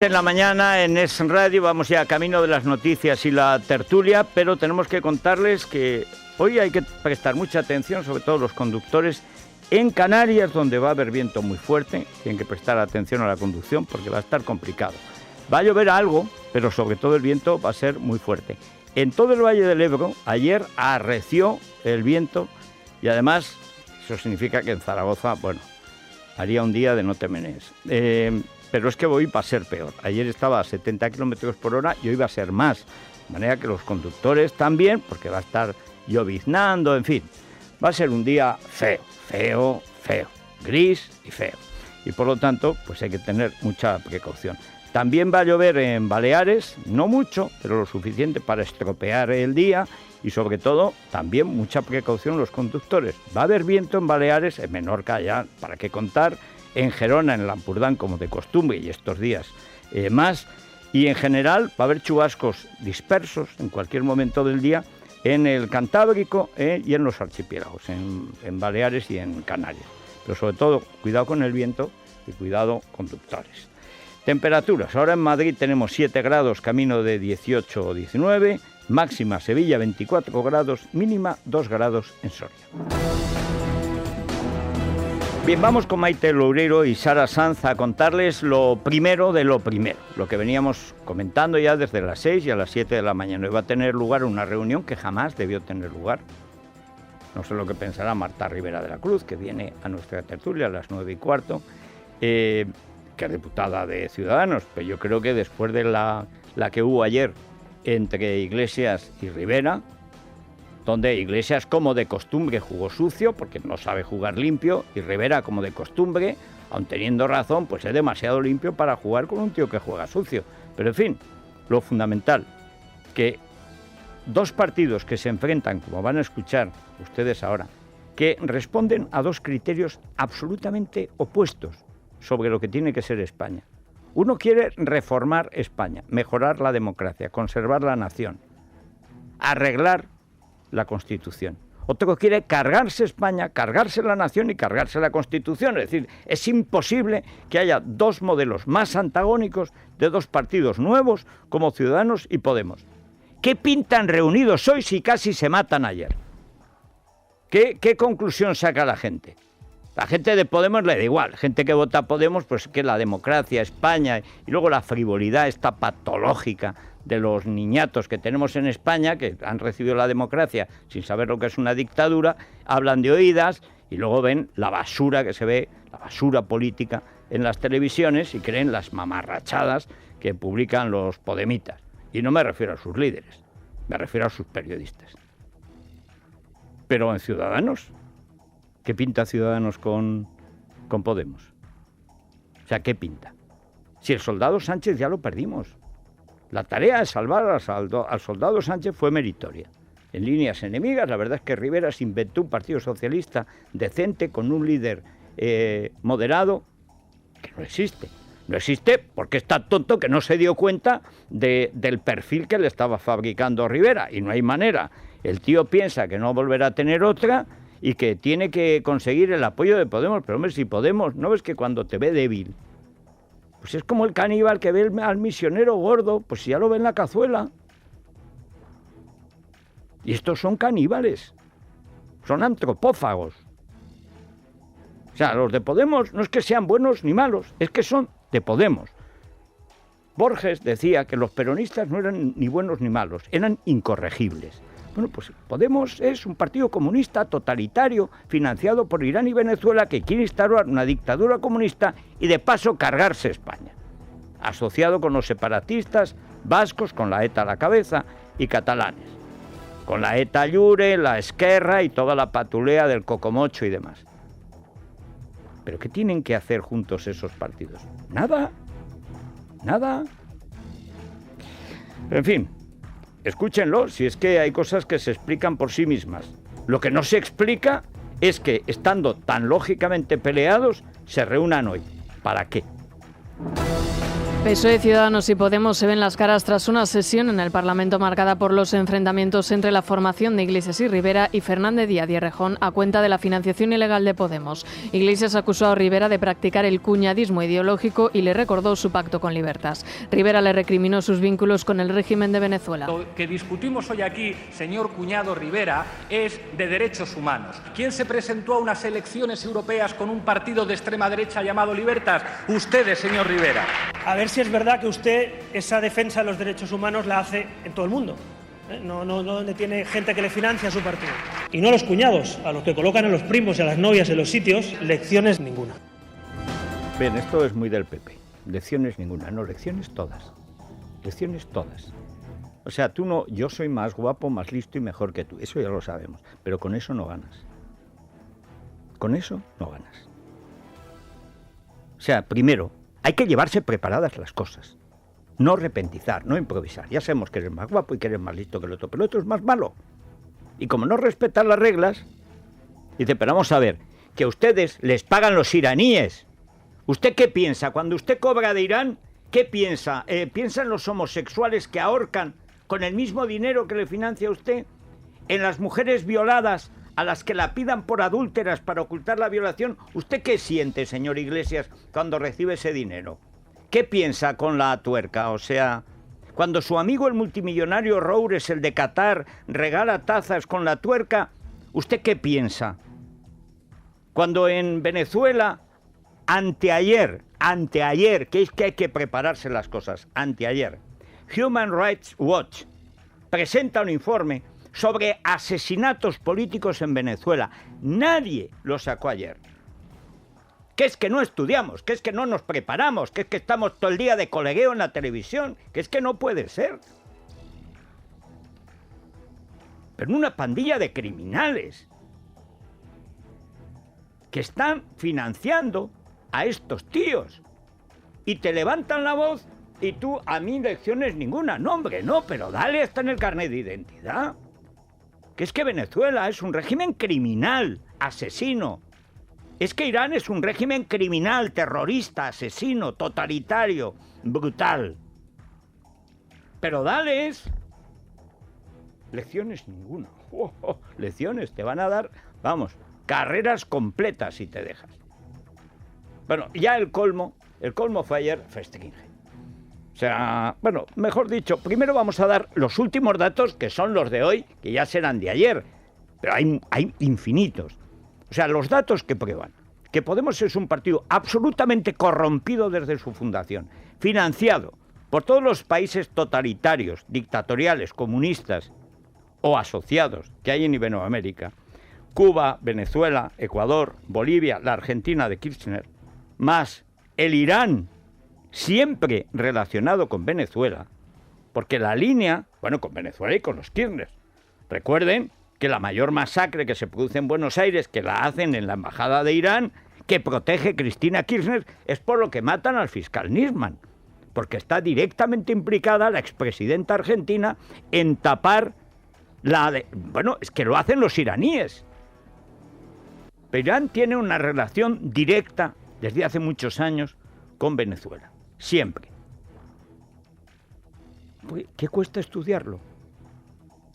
En la mañana en Es Radio vamos ya camino de las noticias y la tertulia, pero tenemos que contarles que hoy hay que prestar mucha atención, sobre todo los conductores en Canarias, donde va a haber viento muy fuerte. Tienen que prestar atención a la conducción porque va a estar complicado. Va a llover algo, pero sobre todo el viento va a ser muy fuerte. En todo el Valle del Ebro ayer arreció el viento y además eso significa que en Zaragoza, bueno, haría un día de no te menees. Pero es que hoy va a ser peor. Ayer estaba a 70 kilómetros por hora y hoy va a ser más. De manera que los conductores también, porque va a estar lloviznando, en fin. Va a ser un día feo, gris y feo. Y por lo tanto, pues hay que tener mucha precaución. También va a llover en Baleares, no mucho, pero lo suficiente para estropear el día. Y sobre todo, también mucha precaución los conductores. Va a haber viento en Baleares, en Menorca ya, para qué contar. En Gerona, en el Ampurdán, como de costumbre, y estos días más. Y en general va a haber chubascos dispersos en cualquier momento del día en el Cantábrico y en los archipiélagos, en Baleares y en Canarias. Pero sobre todo, cuidado con el viento y cuidado conductores. Temperaturas. Ahora en Madrid tenemos 7 grados, camino de 18 o 19. Máxima Sevilla 24 grados, mínima 2 grados en Soria. Bien, vamos con Maite Loureiro y Sara Sanz a contarles lo primero de lo primero, lo que veníamos comentando ya desde las 6 y a las 7 de la mañana. Hoy va a tener lugar una reunión que jamás debió tener lugar. No sé lo que pensará Marta Rivera de la Cruz, que viene a nuestra tertulia a las 9:15, que es diputada de Ciudadanos, pero yo creo que después de la que hubo ayer entre Iglesias y Rivera, donde Iglesias, como de costumbre, jugó sucio, porque no sabe jugar limpio, y Rivera, como de costumbre, aun teniendo razón, pues es demasiado limpio para jugar con un tío que juega sucio. Pero en fin, lo fundamental, que dos partidos que se enfrentan, como van a escuchar ustedes ahora, que responden a dos criterios absolutamente opuestos sobre lo que tiene que ser España. Uno quiere reformar España, mejorar la democracia, conservar la nación, arreglar la Constitución. Otro quiere cargarse España, cargarse la nación y cargarse la Constitución. Es decir, es imposible que haya dos modelos más antagónicos de dos partidos nuevos como Ciudadanos y Podemos. ¿Qué pintan reunidos hoy si casi se matan ayer? ¿Qué conclusión saca la gente? La gente de Podemos le da igual. Gente que vota a Podemos, pues que la democracia, España y luego la frivolidad esta patológica de los niñatos que tenemos en España, que han recibido la democracia sin saber lo que es una dictadura, hablan de oídas y luego ven la basura que se ve, la basura política en las televisiones y creen las mamarrachadas que publican los podemitas. Y no me refiero a sus líderes, me refiero a sus periodistas. Pero en Ciudadanos, ¿qué pinta Ciudadanos con Podemos? O sea, ¿qué pinta? Si el soldado Sánchez ya lo perdimos. La tarea de salvar al soldado Sánchez fue meritoria. En líneas enemigas, la verdad es que Rivera se inventó un partido socialista decente con un líder moderado que no existe. No existe porque está tonto que no se dio cuenta del perfil que le estaba fabricando Rivera y no hay manera. El tío piensa que no volverá a tener otra y que tiene que conseguir el apoyo de Podemos. Pero hombre, si Podemos, ¿no ves que cuando te ve débil? Pues es como el caníbal que ve al misionero gordo, pues ya lo ve en la cazuela. Y estos son caníbales, son antropófagos. O sea, los de Podemos no es que sean buenos ni malos, es que son de Podemos. Borges decía que los peronistas no eran ni buenos ni malos, eran incorregibles. Bueno, pues Podemos es un partido comunista totalitario financiado por Irán y Venezuela que quiere instaurar una dictadura comunista y de paso cargarse España. Asociado con los separatistas vascos, con la ETA a la cabeza, y catalanes. Con la ETA Llure, la Esquerra y toda la patulea del Cocomocho y demás. ¿Pero qué tienen que hacer juntos esos partidos? Nada. En fin. Escúchenlo, si es que hay cosas que se explican por sí mismas. Lo que no se explica es que, estando tan lógicamente peleados, se reúnan hoy. ¿Para qué? PSOE, Ciudadanos y Podemos se ven las caras tras una sesión en el Parlamento marcada por los enfrentamientos entre la formación de Iglesias y Rivera y Fernández Díaz y Errejón a cuenta de la financiación ilegal de Podemos. Iglesias acusó a Rivera de practicar el cuñadismo ideológico y le recordó su pacto con Libertas. Rivera le recriminó sus vínculos con el régimen de Venezuela. Lo que discutimos hoy aquí, señor cuñado Rivera, es de derechos humanos. ¿Quién se presentó a unas elecciones europeas con un partido de extrema derecha llamado Libertas? Ustedes, señor Rivera. A ver si es verdad que usted esa defensa de los derechos humanos la hace en todo el mundo. No le tiene gente que le financia a su partido. Y no a los cuñados, a los que colocan a los primos y a las novias en los sitios, lecciones ninguna. Bien, esto es muy del PP. Lecciones ninguna, no, lecciones todas. Lecciones todas. O sea, tú no, yo soy más guapo, más listo y mejor que tú. Eso ya lo sabemos. Pero con eso no ganas. Con eso no ganas. O sea, primero, hay que llevarse preparadas las cosas. No repentizar, no improvisar. Ya sabemos que eres más guapo y que eres más listo que el otro, pero el otro es más malo. Y como no respetan las reglas, dice, pero vamos a ver, que a ustedes les pagan los iraníes. ¿Usted qué piensa? Cuando usted cobra de Irán, ¿qué piensa? ¿Piensa en los homosexuales que ahorcan con el mismo dinero que le financia usted? ¿En las mujeres violadas a las que la pidan por adúlteras para ocultar la violación? ¿Usted qué siente, señor Iglesias, cuando recibe ese dinero? ¿Qué piensa con la tuerca? O sea, cuando su amigo el multimillonario Roures, el de Qatar, regala tazas con la tuerca, ¿usted qué piensa? Cuando en Venezuela, anteayer, que es que hay que prepararse las cosas, anteayer, Human Rights Watch presenta un informe sobre asesinatos políticos en Venezuela. Nadie lo sacó ayer. Que es que no estudiamos, que es que no nos preparamos, que es que estamos todo el día de colegueo en la televisión, que es que no puede ser. Pero una pandilla de criminales que están financiando a estos tíos y te levantan la voz y tú, a mí lecciones ninguna. No, hombre, no, pero dale, está en el carnet de identidad. Que es que Venezuela es un régimen criminal, asesino. Es que Irán es un régimen criminal, terrorista, asesino, totalitario, brutal. Pero dales. Lecciones ninguna. Lecciones te van a dar, vamos, carreras completas si te dejas. Bueno, ya el colmo fue ayer Festringe. O sea, bueno, mejor dicho, primero vamos a dar los últimos datos, que son los de hoy, que ya serán de ayer, pero hay infinitos. O sea, los datos que prueban que Podemos es un partido absolutamente corrompido desde su fundación, financiado por todos los países totalitarios, dictatoriales, comunistas o asociados que hay en Iberoamérica, Cuba, Venezuela, Ecuador, Bolivia, la Argentina de Kirchner, más el Irán, siempre relacionado con Venezuela, porque la línea, bueno, con Venezuela y con los Kirchner. Recuerden que la mayor masacre que se produce en Buenos Aires, que la hacen en la embajada de Irán, que protege Cristina Kirchner, es por lo que matan al fiscal Nisman, porque está directamente implicada la expresidenta argentina en tapar bueno, es que lo hacen los iraníes. Pero Irán tiene una relación directa desde hace muchos años con Venezuela, siempre. ¿Qué cuesta estudiarlo?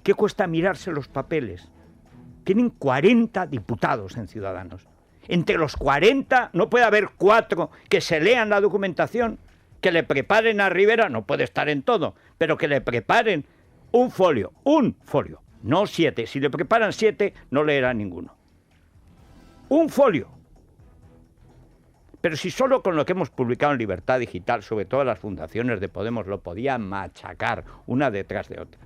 ¿Qué cuesta mirarse los papeles? Tienen 40 diputados en Ciudadanos. Entre los 40 no puede haber 4 que se lean la documentación, que le preparen a Rivera, no puede estar en todo, pero que le preparen un folio, no 7. Si le preparan 7, no leerá ninguno. Un folio. Pero si solo con lo que hemos publicado en Libertad Digital, sobre todas las fundaciones de Podemos, lo podían machacar una detrás de otra.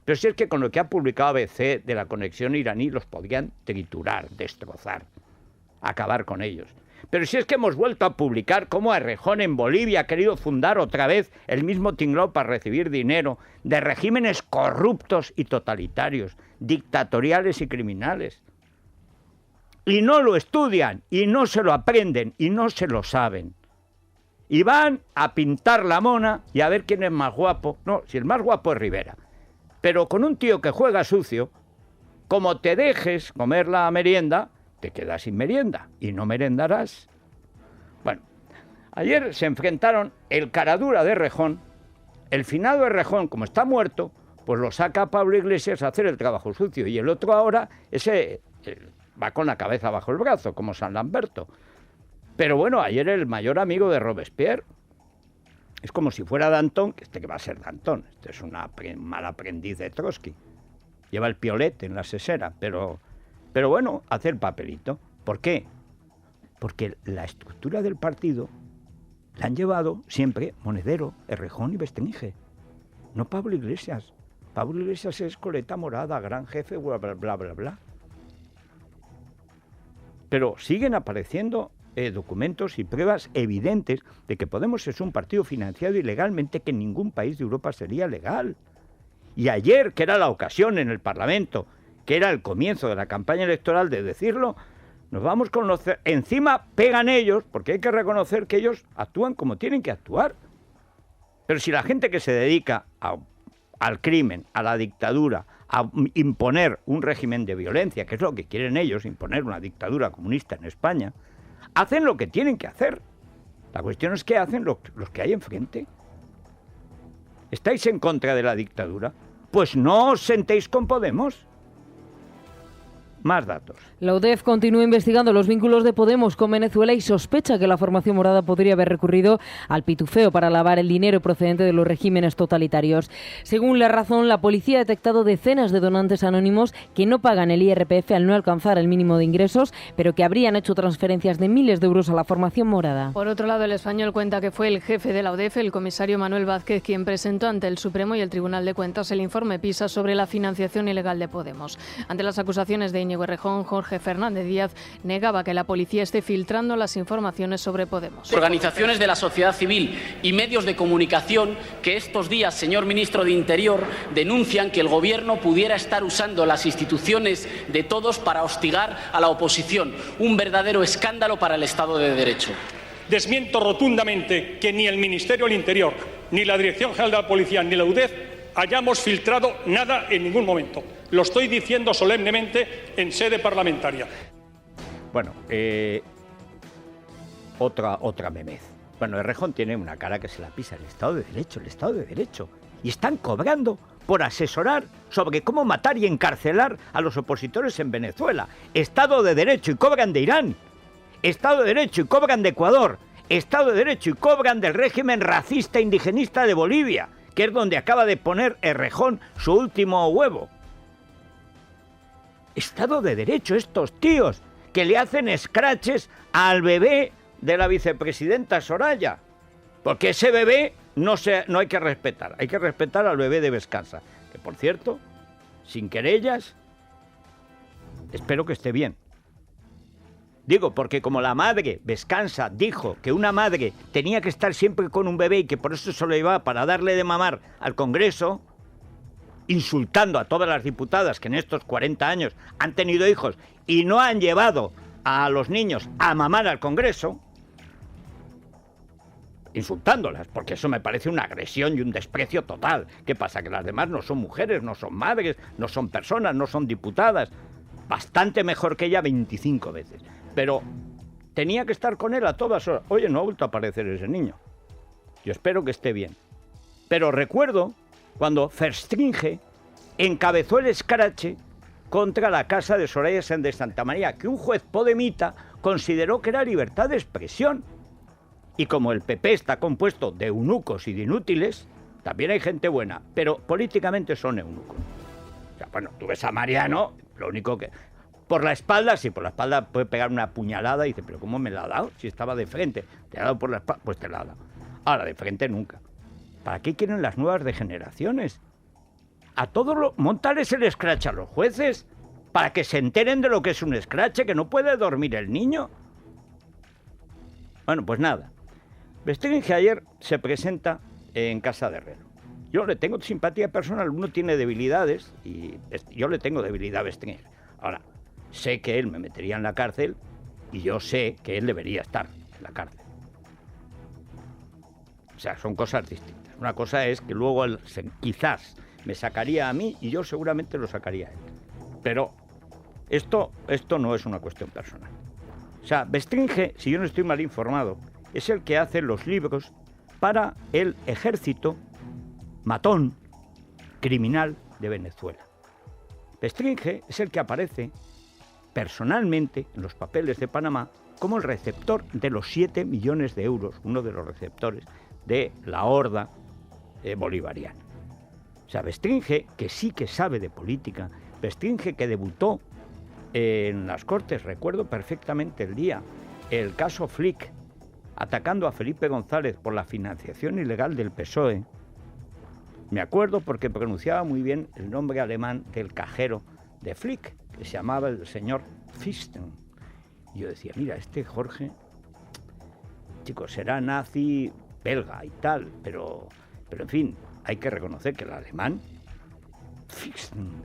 Pero si es que con lo que ha publicado ABC de la conexión iraní los podrían triturar, destrozar, acabar con ellos. Pero si es que hemos vuelto a publicar cómo Errejón en Bolivia ha querido fundar otra vez el mismo tinglao para recibir dinero de regímenes corruptos y totalitarios, dictatoriales y criminales. Y no lo estudian, y no se lo aprenden, y no se lo saben. Y van a pintar la mona y a ver quién es más guapo. No, si el más guapo es Rivera. Pero con un tío que juega sucio, como te dejes comer la merienda, te quedas sin merienda y no merendarás. Bueno, Ayer se enfrentaron el caradura de Errejón, el finado Errejón, como está muerto, pues lo saca a Pablo Iglesias a hacer el trabajo sucio. Y el otro ahora, ese va con la cabeza bajo el brazo, como San Lamberto. Pero bueno, ayer el mayor amigo de Robespierre. Es como si fuera Danton, que va a ser Danton. Este es un mal aprendiz de Trotsky. Lleva el piolet en la sesera, pero bueno, hace el papelito. ¿Por qué? Porque la estructura del partido la han llevado siempre Monedero, Errejón y Bestringe. No Pablo Iglesias. Pablo Iglesias es coleta morada, gran jefe, bla, bla, bla, bla, bla. Pero siguen apareciendo documentos y pruebas evidentes de que Podemos es un partido financiado ilegalmente, que en ningún país de Europa sería legal. Y ayer, que era la ocasión en el Parlamento, que era el comienzo de la campaña electoral de decirlo, nos vamos con los... Encima pegan ellos, porque hay que reconocer que ellos actúan como tienen que actuar. Pero si la gente que se dedica al crimen, a la dictadura, a imponer un régimen de violencia, que es lo que quieren ellos, imponer una dictadura comunista en España, hacen lo que tienen que hacer. La cuestión es que hacen los que hay enfrente. ¿Estáis en contra de la dictadura? Pues no os sentéis con Podemos. Más datos. La UDEF continúa investigando los vínculos de Podemos con Venezuela y sospecha que la formación morada podría haber recurrido al pitufeo para lavar el dinero procedente de los regímenes totalitarios. Según La Razón, la policía ha detectado decenas de donantes anónimos que no pagan el IRPF al no alcanzar el mínimo de ingresos, pero que habrían hecho transferencias de miles de euros a la formación morada. Por otro lado, El Español cuenta que fue el jefe de la UDEF, el comisario Manuel Vázquez, quien presentó ante el Supremo y el Tribunal de Cuentas el informe PISA sobre la financiación ilegal de Podemos. Ante las acusaciones de Íñigo Errejón, Jorge Fernández Díaz negaba que la policía esté filtrando las informaciones sobre Podemos. Organizaciones de la sociedad civil y medios de comunicación que estos días, señor ministro de Interior, denuncian que el Gobierno pudiera estar usando las instituciones de todos para hostigar a la oposición. Un verdadero escándalo para el Estado de Derecho. Desmiento rotundamente que ni el Ministerio del Interior, ni la Dirección General de la Policía, ni la UDEF hayamos filtrado nada en ningún momento. Lo estoy diciendo solemnemente en sede parlamentaria. Bueno, otra memez. Bueno, Errejón tiene una cara que se la pisa. El Estado de Derecho. Y están cobrando por asesorar sobre cómo matar y encarcelar a los opositores en Venezuela. Estado de Derecho y cobran de Irán. Estado de Derecho y cobran de Ecuador. Estado de Derecho y cobran del régimen racista indigenista de Bolivia, que es donde acaba de poner Errejón su último huevo. Estado de Derecho, estos tíos que le hacen escraches al bebé de la vicepresidenta Soraya. Porque ese bebé no hay que respetar. Hay que respetar al bebé de Vescansa. Que, por cierto, sin querellas, espero que esté bien. Digo, porque como la madre, Vescansa, dijo que una madre tenía que estar siempre con un bebé y que por eso se lo llevaba para darle de mamar al Congreso, insultando a todas las diputadas que en estos 40 años han tenido hijos y no han llevado a los niños a mamar al Congreso, insultándolas, porque eso me parece una agresión y un desprecio total. ¿Qué pasa? Que las demás no son mujeres, no son madres, no son personas, no son diputadas. Bastante mejor que ella 25 veces. Pero tenía que estar con él a todas horas. Oye, no ha vuelto a aparecer ese niño. Yo espero que esté bien. Pero recuerdo cuando Verstringe encabezó el escrache contra la casa de Soraya Sáenz de Santamaría, que un juez podemita consideró que era libertad de expresión. Y como el PP está compuesto de eunucos y de inútiles, también hay gente buena, pero políticamente son eunucos. O sea, bueno, tú ves a Mariano, lo único que... Por la espalda, sí, por la espalda puede pegar una puñalada y dice, pero ¿cómo me la ha dado? Si estaba de frente, te ha dado por la espalda, pues te la ha dado. Ahora, de frente nunca. ¿Para qué quieren las nuevas degeneraciones? A todos montarles el escrache a los jueces, para que se enteren de lo que es un escrache, que no puede dormir el niño. Bueno, pues nada. Bestringe ayer se presenta en Casa de Herrero. Yo le tengo simpatía personal, uno tiene debilidades y yo le tengo debilidad a Bestringe. Ahora, sé que él me metería en la cárcel y yo sé que él debería estar en la cárcel. O sea, son cosas distintas. Una cosa es que luego él quizás me sacaría a mí y yo seguramente lo sacaría a él. Pero esto no es una cuestión personal. O sea, Bestringe, si yo no estoy mal informado, es el que hace los libros para el ejército matón, criminal de Venezuela. Bestringe es el que aparece personalmente en los papeles de Panamá como el receptor de los 7 millones de euros, uno de los receptores de la horda bolivariana. O sea, Bestringe, que sí que sabe de política, Bestringe que debutó en las Cortes, recuerdo perfectamente el caso Flick, atacando a Felipe González por la financiación ilegal del PSOE. Me acuerdo porque pronunciaba muy bien el nombre alemán del cajero de Flick, que se llamaba el señor Fisten. Y yo decía, mira, este Jorge, chicos, será nazi belga y tal, pero en fin, hay que reconocer que el alemán, Fisten,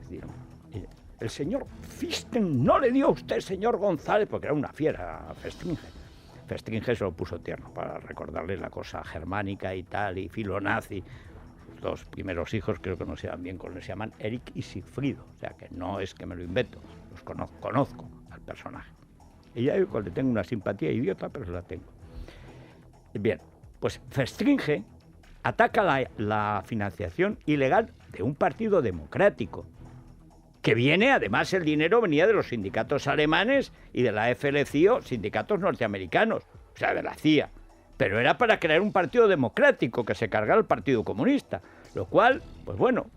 el señor Fisten no le dio a usted, señor González, porque era una fiera a Bestringe. Bestringe se lo puso tierno para recordarle la cosa germánica y tal, y filonazi. Los 2 primeros hijos creo que no se dan bien con él, se llaman Eric y Sigfrido, o sea que no es que me lo invento, los conozco al personaje. Y ya le tengo una simpatía idiota, pero la tengo. Bien, pues Bestringe ataca la financiación ilegal de un partido democrático, que viene, además el dinero venía de los sindicatos alemanes y de la FLCIO, sindicatos norteamericanos, o sea, de la CIA. Pero era para crear un partido democrático que se cargara el Partido Comunista, lo cual, pues bueno,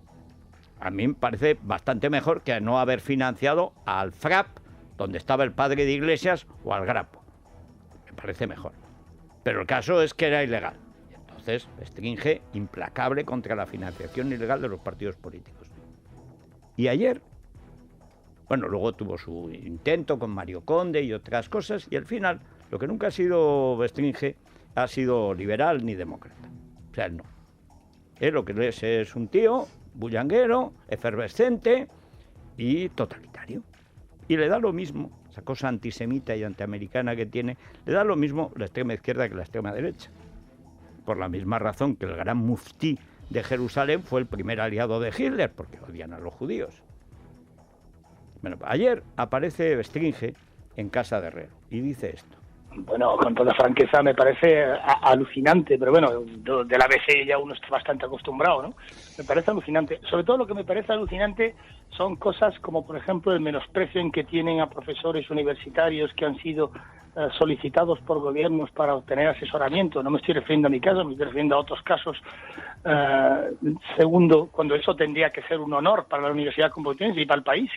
a mí me parece bastante mejor que no haber financiado al FRAP, donde estaba el padre de Iglesias, o al Grapo. Me parece mejor. Pero el caso es que era ilegal. Y entonces, Bestringe, implacable contra la financiación ilegal de los partidos políticos. Y ayer, bueno, luego tuvo su intento con Mario Conde y otras cosas, y al final, lo que nunca ha sido Bestringe ha sido liberal ni demócrata. O sea, no. Él lo que es un tío bullanguero, efervescente y totalitario. Y le da lo mismo, esa cosa antisemita y antiamericana que tiene, le da lo mismo la extrema izquierda que la extrema derecha. Por la misma razón que el gran muftí de Jerusalén fue el primer aliado de Hitler, porque odian a los judíos. Bueno, ayer aparece Bestringe en casa de Herrero y dice esto. Bueno, con toda franqueza me parece alucinante, pero bueno, del ABC ya uno está bastante acostumbrado, ¿no? Me parece alucinante. Sobre todo lo que me parece alucinante son cosas como, por ejemplo, el menosprecio en que tienen a profesores universitarios que han sido solicitados por gobiernos para obtener asesoramiento. No me estoy refiriendo a mi caso, me estoy refiriendo a otros casos. Segundo, cuando eso tendría que ser un honor para la Universidad Complutense y para el país.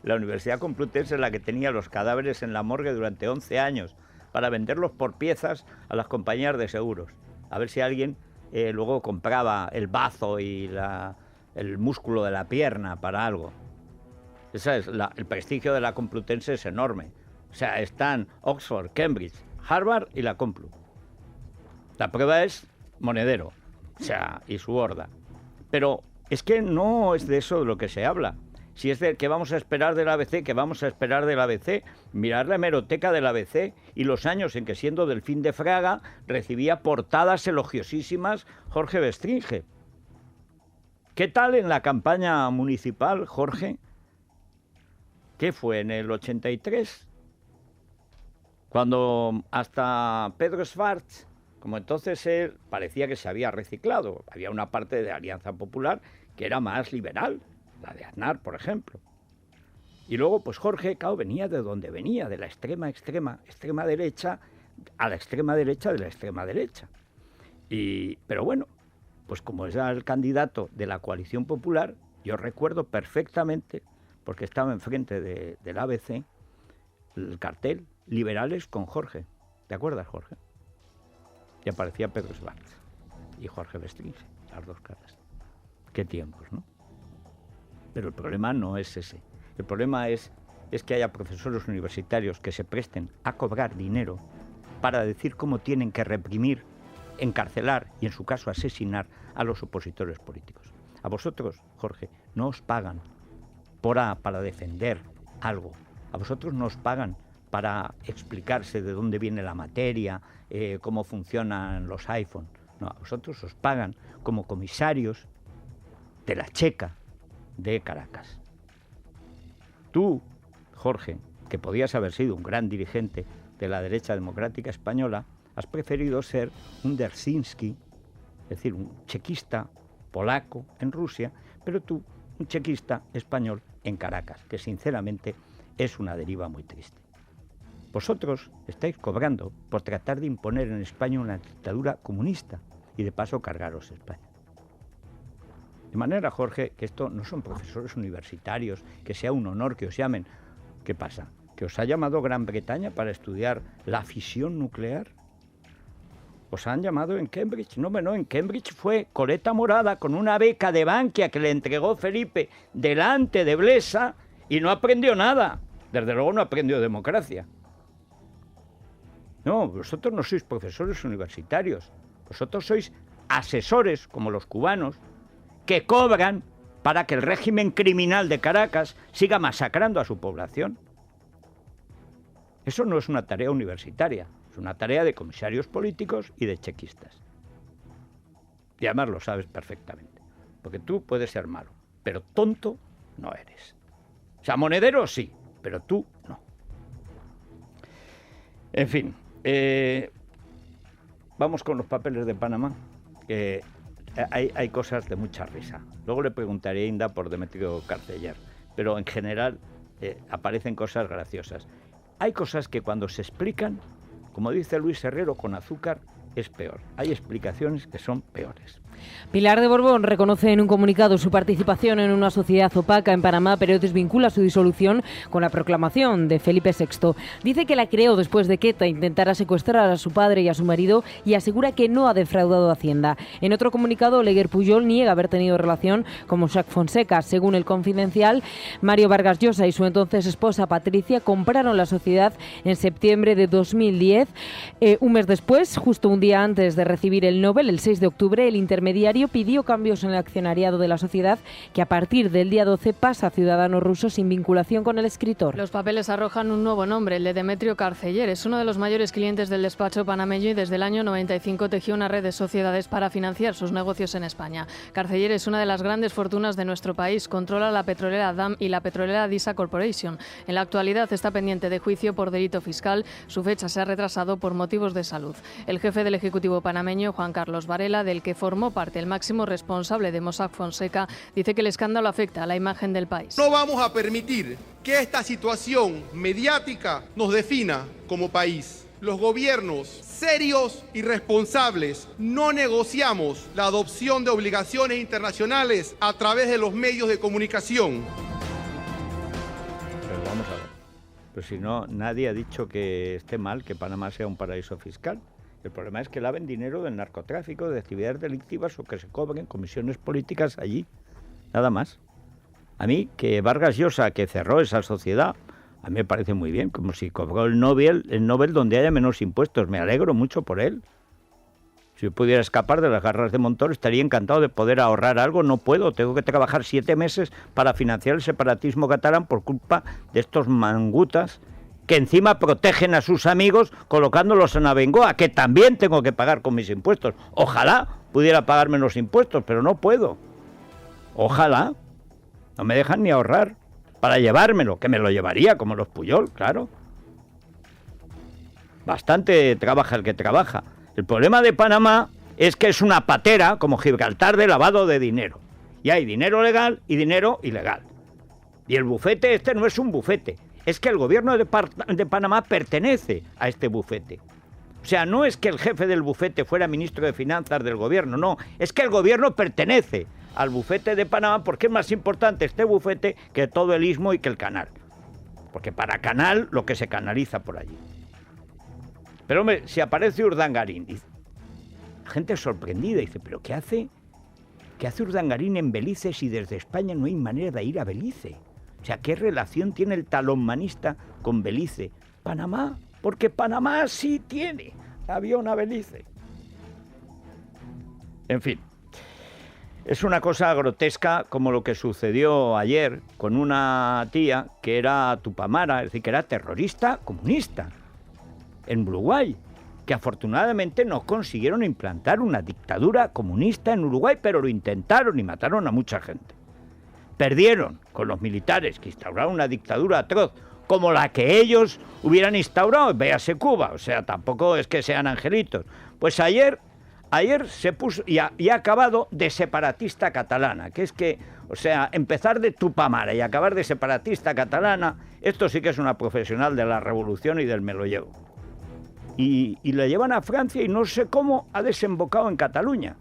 La Universidad Complutense es la que tenía los cadáveres en la morgue durante 11 años para venderlos por piezas a las compañías de seguros. A ver si alguien luego compraba el bazo y el músculo de la pierna para algo. Esa es el prestigio de la Complutense es enorme. O sea, están Oxford, Cambridge, Harvard y la Complu. La prueba es Monedero, o sea, y su horda. Pero es que no es de eso de lo que se habla. Si es de que vamos a esperar del ABC, que vamos a esperar del ABC, mirar la hemeroteca del ABC y los años en que, siendo Delfín de Fraga, recibía portadas elogiosísimas Jorge Bestringe. ¿Qué tal en la campaña municipal, Jorge? ¿Qué fue, en el 83? Cuando hasta Pedro Schwartz, como entonces él parecía que se había reciclado, había una parte de Alianza Popular que era más liberal, la de Aznar, por ejemplo. Y luego, pues Jorge, claro, venía de donde venía, de la extrema derecha a la extrema derecha de la extrema derecha. Pero bueno, pues como era el candidato de la Coalición Popular, yo recuerdo perfectamente, porque estaba enfrente del ABC, el cartel, liberales con Jorge. ¿Te acuerdas, Jorge? Y aparecía Pedro Schwartz y Jorge Bestringe, las dos caras. Qué tiempos, ¿no? Pero el problema no es ese. El problema es que haya profesores universitarios que se presten a cobrar dinero para decir cómo tienen que reprimir, encarcelar y, en su caso, asesinar a los opositores políticos. A vosotros, Jorge, no os pagan para defender algo. A vosotros no os pagan para explicarse de dónde viene la materia, cómo funcionan los iPhones. No, a vosotros os pagan como comisarios de la Checa de Caracas. Tú, Jorge, que podías haber sido un gran dirigente, de la derecha democrática española, has preferido ser un Dersinski, es decir, un chequista polaco en Rusia, pero tú, un chequista español en Caracas, que sinceramente es una deriva muy triste. Vosotros estáis cobrando por tratar de imponer en España una dictadura comunista y de paso cargaros España. De manera, Jorge, que esto no son profesores universitarios, que sea un honor que os llamen. ¿Qué pasa? ¿Que os ha llamado Gran Bretaña para estudiar la fisión nuclear? ¿Os han llamado en Cambridge? No, en Cambridge fue coleta morada con una beca de Bankia que le entregó Felipe delante de Blesa y no aprendió nada. Desde luego no aprendió democracia. No, vosotros no sois profesores universitarios. Vosotros sois asesores, como los cubanos, que cobran para que el régimen criminal de Caracas siga masacrando a su población. Eso no es una tarea universitaria, es una tarea de comisarios políticos y de chequistas. Y además lo sabes perfectamente, porque tú puedes ser malo, pero tonto no eres. O sea, monedero sí, pero tú no. En fin, vamos con los papeles de Panamá, que hay cosas de mucha risa. Luego le preguntaré a Inda por Demetrio Carceller, pero en general aparecen cosas graciosas. Hay cosas que cuando se explican, como dice Luis Herrero, con azúcar, es peor. Hay explicaciones que son peores. Pilar de Borbón reconoce en un comunicado su participación en una sociedad opaca en Panamá, pero desvincula su disolución con la proclamación de Felipe VI. Dice que la creó después de que ETA intentara secuestrar a su padre y a su marido y asegura que no ha defraudado a Hacienda. En otro comunicado, Oleguer Pujol niega haber tenido relación con Mossack Fonseca. Según El Confidencial, Mario Vargas Llosa y su entonces esposa Patricia compraron la sociedad en septiembre de 2010. Un mes después, justo un día antes de recibir el Nobel, el 6 de octubre, el intermediario pidió cambios en el accionariado de la sociedad, que a partir del día 12 pasa a ciudadano ruso sin vinculación con el escritor. Los papeles arrojan un nuevo nombre, el de Demetrio Carceller. Es uno de los mayores clientes del despacho panameño y desde el año 95 tejió una red de sociedades para financiar sus negocios en España. Carceller es una de las grandes fortunas de nuestro país. Controla la petrolera DAM y la petrolera DISA Corporation. En la actualidad está pendiente de juicio por delito fiscal. Su fecha se ha retrasado por motivos de salud. El jefe del Ejecutivo panameño, Juan Carlos Varela, del que formó parte el máximo responsable de Mossack Fonseca, dice que el escándalo afecta a la imagen del país. No vamos a permitir que esta situación mediática nos defina como país. Los gobiernos serios y responsables no negociamos la adopción de obligaciones internacionales a través de los medios de comunicación. Pero vamos a ver. Pero si no, nadie ha dicho que esté mal que Panamá sea un paraíso fiscal. El problema es que laven dinero del narcotráfico, de actividades delictivas o que se cobren comisiones políticas allí. Nada más. A mí, que Vargas Llosa, que cerró esa sociedad, a mí me parece muy bien, como si cobró el Nobel donde haya menos impuestos. Me alegro mucho por él. Si yo pudiera escapar de las garras de Montoro, estaría encantado de poder ahorrar algo. No puedo, tengo que trabajar 7 meses para financiar el separatismo catalán por culpa de estos mangutas que encima protegen a sus amigos colocándolos en Abengoa, que también tengo que pagar con mis impuestos. Ojalá pudiera pagar menos impuestos, pero no puedo. Ojalá. No me dejan ni ahorrar para llevármelo, que me lo llevaría, como los Pujol, claro. Bastante trabaja el que trabaja. El problema de Panamá es que es una patera, como Gibraltar, de lavado de dinero. Y hay dinero legal y dinero ilegal. Y el bufete este no es un bufete. Es que el gobierno de Panamá pertenece a este bufete. O sea, no es que el jefe del bufete fuera ministro de Finanzas del gobierno, no. Es que el gobierno pertenece al bufete de Panamá porque es más importante este bufete que todo el istmo y que el canal. Porque para canal, lo que se canaliza por allí. Pero hombre, si aparece Urdangarín, dice, la gente es sorprendida, dice, ¿pero qué hace? ¿Qué hace Urdangarín en Belice si desde España no hay manera de ir a Belice? O sea, ¿qué relación tiene el talonmanista con Belice? Panamá, porque Panamá sí tiene avión a Belice. En fin, es una cosa grotesca como lo que sucedió ayer con una tía que era tupamara, es decir, que era terrorista comunista en Uruguay, que afortunadamente no consiguieron implantar una dictadura comunista en Uruguay, pero lo intentaron y mataron a mucha gente. Perdieron con los militares que instauraron una dictadura atroz como la que ellos hubieran instaurado, véase Cuba, o sea, tampoco es que sean angelitos. Pues ayer se puso y ha acabado de separatista catalana, que es que, o sea, empezar de Tupamara y acabar de separatista catalana, esto sí que es una profesional de la revolución y del me lo llevo. Y la llevan a Francia y no sé cómo ha desembocado en Cataluña,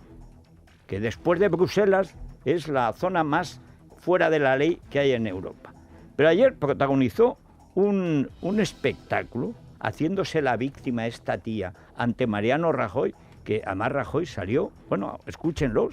que después de Bruselas es la zona más fuera de la ley que hay en Europa. Pero ayer protagonizó un espectáculo haciéndose la víctima esta tía ante Mariano Rajoy, que además Rajoy salió, bueno, escúchenlo,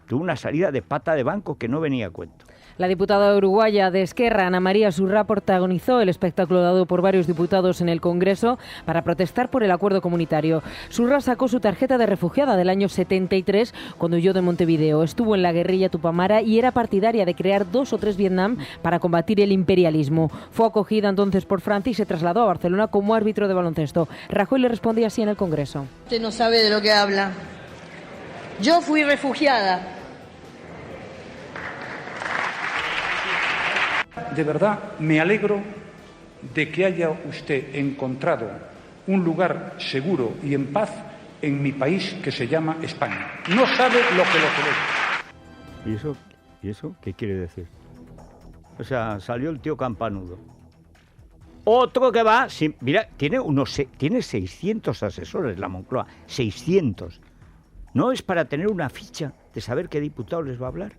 tuvo una salida de pata de banco que no venía a cuento. La diputada uruguaya de Esquerra, Ana María Surrá, protagonizó el espectáculo dado por varios diputados en el Congreso para protestar por el acuerdo comunitario. Surrá sacó su tarjeta de refugiada del año 73 cuando huyó de Montevideo. Estuvo en la guerrilla Tupamara y era partidaria de crear 2 o 3 Vietnam para combatir el imperialismo. Fue acogida entonces por Francia y se trasladó a Barcelona como árbitro de baloncesto. Rajoy le respondía así en el Congreso. Usted no sabe de lo que habla. Yo fui refugiada. De verdad, me alegro de que haya usted encontrado un lugar seguro y en paz en mi país que se llama España. No sabe lo que ¿Y eso qué quiere decir? O sea, salió el tío campanudo. Otro que va, mira, tiene 600 asesores la Moncloa, 600. ¿No es para tener una ficha de saber qué diputado les va a hablar?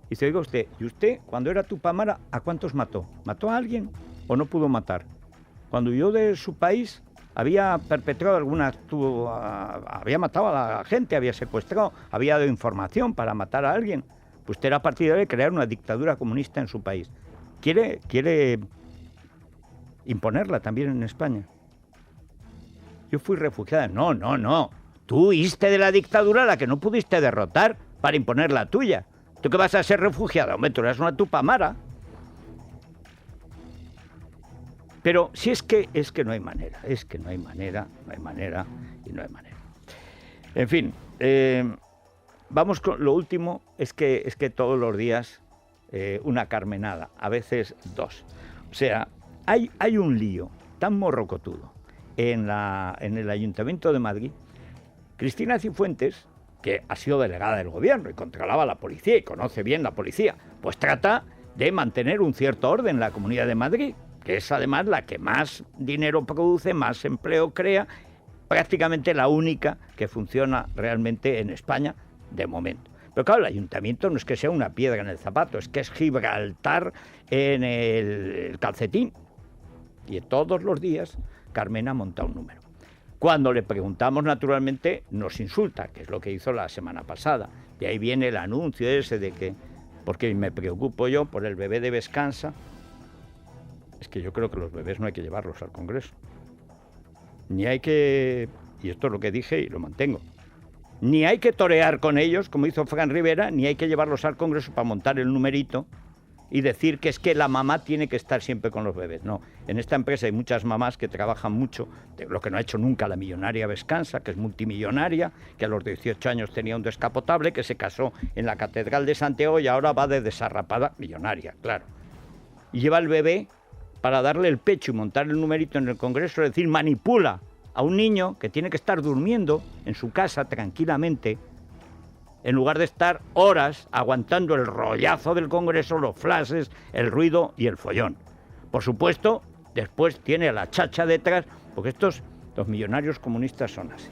Y dice, oiga usted, ¿y usted cuando era Tupamara a cuántos mató? ¿Mató a alguien o no pudo matar? Cuando huyó de su país había perpetrado había matado a la gente, había secuestrado, había dado información para matar a alguien. Pues usted era partidario de crear una dictadura comunista en su país. ¿Quiere imponerla también en España? Yo fui refugiada. No. Tú huiste de la dictadura a la que no pudiste derrotar para imponer la tuya. ¿Tú qué vas a ser refugiada? Hombre, tú eres una Tupamara. Pero si es que no hay manera, no hay manera. En fin, vamos con lo último, es que todos los días una carmenada, a veces 2. O sea, hay un lío tan morrocotudo en el Ayuntamiento de Madrid. Cristina Cifuentes, que ha sido delegada del gobierno y controlaba la policía y conoce bien la policía, pues trata de mantener un cierto orden en la Comunidad de Madrid, que es además la que más dinero produce, más empleo crea, prácticamente la única que funciona realmente en España de momento. Pero claro, el ayuntamiento no es que sea una piedra en el zapato, es que es Gibraltar en el calcetín. Y todos los días Carmena monta un número. Cuando le preguntamos, naturalmente, nos insulta, que es lo que hizo la semana pasada. De ahí viene el anuncio ese de que, porque me preocupo yo por el bebé de Vescansa, es que yo creo que los bebés no hay que llevarlos al Congreso. Ni hay que, y esto es lo que dije y lo mantengo, ni hay que torear con ellos, como hizo Fran Rivera, ni hay que llevarlos al Congreso para montar el numerito y decir que es que la mamá tiene que estar siempre con los bebés. No, en esta empresa hay muchas mamás que trabajan mucho, lo que no ha hecho nunca la millonaria Vescansa, que es multimillonaria, que a los 18 años tenía un descapotable, que se casó en la Catedral de Santiago y ahora va de desarrapada millonaria, claro. Y lleva el bebé para darle el pecho y montar el numerito en el Congreso, es decir, manipula a un niño que tiene que estar durmiendo en su casa tranquilamente, en lugar de estar horas aguantando el rollazo del Congreso, los flashes, el ruido y el follón. Por supuesto, después tiene a la chacha detrás, porque los millonarios comunistas son así.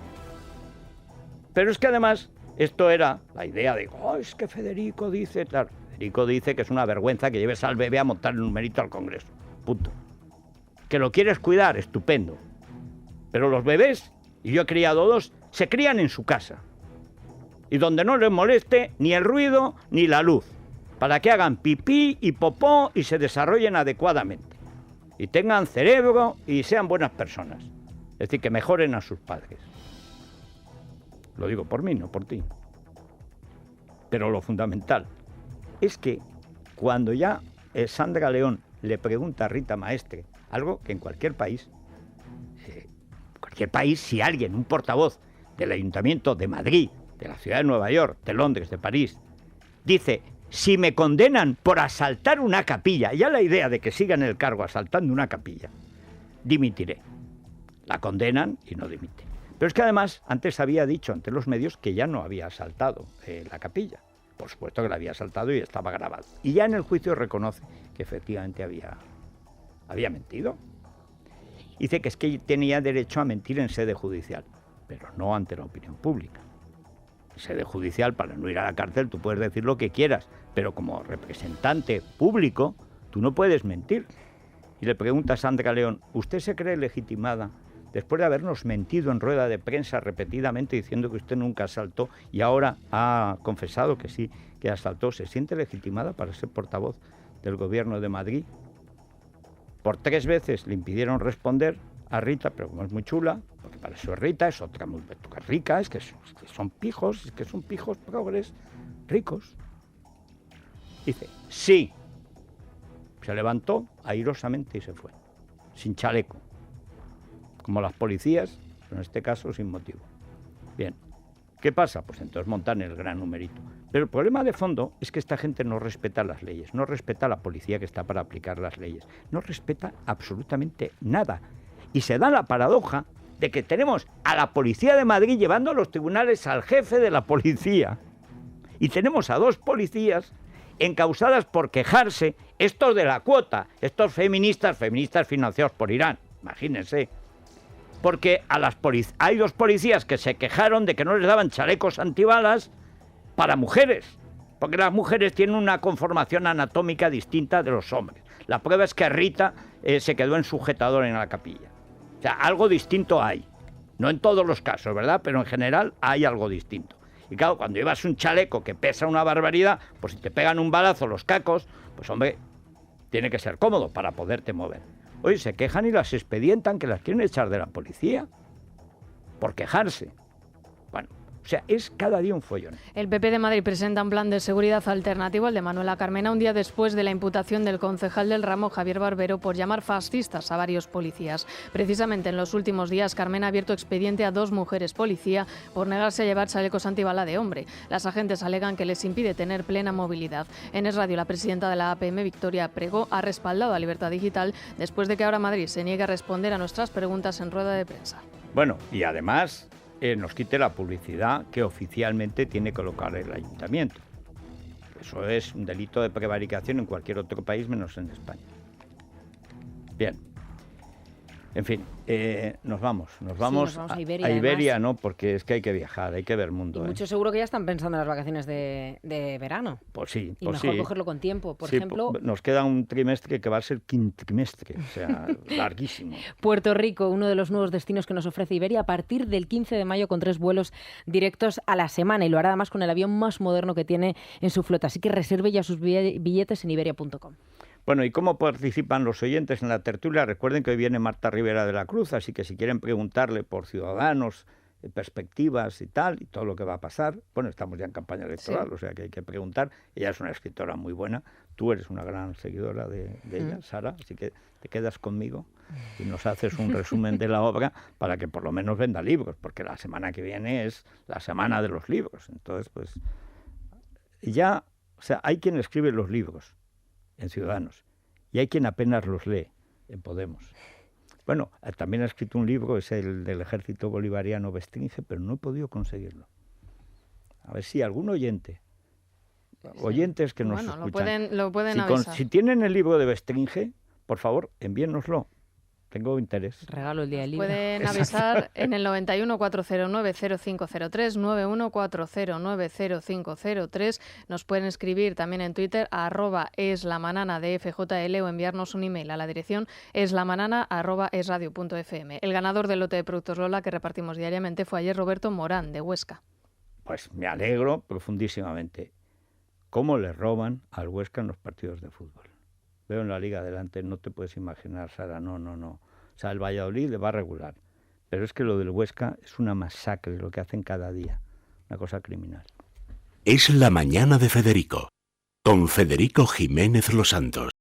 Pero es que además, esto era la idea de, es que Federico dice, claro, Federico dice que es una vergüenza que lleves al bebé a montar el numerito al Congreso, punto. Que lo quieres cuidar, estupendo. Pero los bebés, y yo he criado 2, se crían en su casa. Y donde no les moleste ni el ruido ni la luz, para que hagan pipí y popó y se desarrollen adecuadamente, y tengan cerebro y sean buenas personas, es decir, que mejoren a sus padres. Lo digo por mí, no por ti. Pero lo fundamental es que cuando ya Sandra León le pregunta a Rita Maestre, algo que en cualquier país, si alguien, un portavoz del Ayuntamiento de Madrid, de la ciudad de Nueva York, de Londres, de París, dice, si me condenan por asaltar una capilla, ya la idea de que siga en el cargo asaltando una capilla, dimitiré. La condenan y no dimite. Pero es que además, antes había dicho ante los medios que ya no había asaltado la capilla. Por supuesto que la había asaltado y estaba grabado. Y ya en el juicio reconoce que efectivamente había mentido. Dice que es que tenía derecho a mentir en sede judicial, pero no ante la opinión pública. En sede judicial, para no ir a la cárcel, tú puedes decir lo que quieras, pero como representante público, tú no puedes mentir. Y le pregunta a Sandra León, ¿usted se cree legitimada después de habernos mentido en rueda de prensa repetidamente diciendo que usted nunca asaltó y ahora ha confesado que sí, que asaltó? ¿Se siente legitimada para ser portavoz del Gobierno de Madrid? Por 3 veces le impidieron responder a Rita, pero como es muy chula, porque para eso es Rita, es otra muy rica, es que son pijos, progres, ricos. Dice, sí. Se levantó airosamente y se fue, sin chaleco, como las policías, pero en este caso sin motivo. Bien, ¿qué pasa? Pues entonces montan el gran numerito. Pero el problema de fondo es que esta gente no respeta las leyes, no respeta a la policía que está para aplicar las leyes, no respeta absolutamente nada. Y se da la paradoja de que tenemos a la Policía de Madrid llevando a los tribunales al jefe de la policía. Y tenemos a 2 policías encausadas por quejarse, estos de la cuota, estos feministas financiados por Irán, imagínense. Porque hay 2 policías que se quejaron de que no les daban chalecos antibalas para mujeres, porque las mujeres tienen una conformación anatómica distinta de los hombres. La prueba es que Rita se quedó en sujetador en la capilla. O sea, algo distinto hay. No en todos los casos, ¿verdad? Pero en general hay algo distinto. Y claro, cuando llevas un chaleco que pesa una barbaridad, pues si te pegan un balazo los cacos, pues hombre, tiene que ser cómodo para poderte mover. Oye, se quejan y las expedientan, que las quieren echar de la policía por quejarse. Bueno, o sea, es cada día un follón. El PP de Madrid presenta un plan de seguridad alternativo al de Manuela Carmena un día después de la imputación del concejal del ramo, Javier Barbero, por llamar fascistas a varios policías. Precisamente en los últimos días, Carmena ha abierto expediente a 2 mujeres policía por negarse a llevar chalecos antibala de hombre. Las agentes alegan que les impide tener plena movilidad. En Es Radio, la presidenta de la APM, Victoria Pregó, ha respaldado a Libertad Digital después de que ahora Madrid se niegue a responder a nuestras preguntas en rueda de prensa. Bueno, y además nos quite la publicidad que oficialmente tiene que colocar el ayuntamiento. Eso es un delito de prevaricación en cualquier otro país menos en España. Bien. En fin, nos vamos a Iberia, ¿no? Porque es que hay que viajar, hay que ver mundo. Y muchos seguro que ya están pensando en las vacaciones de verano. Pues sí, y mejor cogerlo con tiempo. Por ejemplo, nos queda un trimestre que va a ser quintrimestre, o sea, larguísimo. Puerto Rico, uno de los nuevos destinos que nos ofrece Iberia a partir del 15 de mayo con 3 vuelos directos a la semana, y lo hará además con el avión más moderno que tiene en su flota. Así que reserve ya sus billetes en iberia.com. Bueno, ¿y cómo participan los oyentes en la tertulia? Recuerden que hoy viene Marta Rivera de la Cruz, así que si quieren preguntarle por Ciudadanos, perspectivas y tal, y todo lo que va a pasar, bueno, estamos ya en campaña electoral, sí. O sea que hay que preguntar. Ella es una escritora muy buena, tú eres una gran seguidora de ella, Sara, así que te quedas conmigo y nos haces un resumen de la obra para que por lo menos venda libros, porque la semana que viene es la semana de los libros. Entonces, pues, ya, o sea, hay quien escribe los libros en Ciudadanos y hay quien apenas los lee en Podemos. Bueno, también ha escrito un libro, es el del Ejército Bolivariano Bestringe, pero no he podido conseguirlo. A ver si algún oyentes que nos escuchan, lo pueden avisar. Si tienen el libro de Bestringe, por favor, envíennoslo. Tengo interés. Regalo el día del libro. Pueden avisar en el 91 409 0503, 91 409 0503. Nos pueden escribir también en Twitter a @eslamanana de FJL o enviarnos un email a la dirección eslamanana@esradio.fm. El ganador del lote de productos Lola que repartimos diariamente fue ayer Roberto Morán, de Huesca. Pues me alegro profundísimamente. ¿Cómo le roban al Huesca en los partidos de fútbol? Veo en la Liga adelante, no te puedes imaginar, Sara, no. O sea, el Valladolid le va a regular. Pero es que lo del Huesca es una masacre, lo que hacen cada día. Una cosa criminal. Es la mañana de Federico, con Federico Jiménez Los Santos.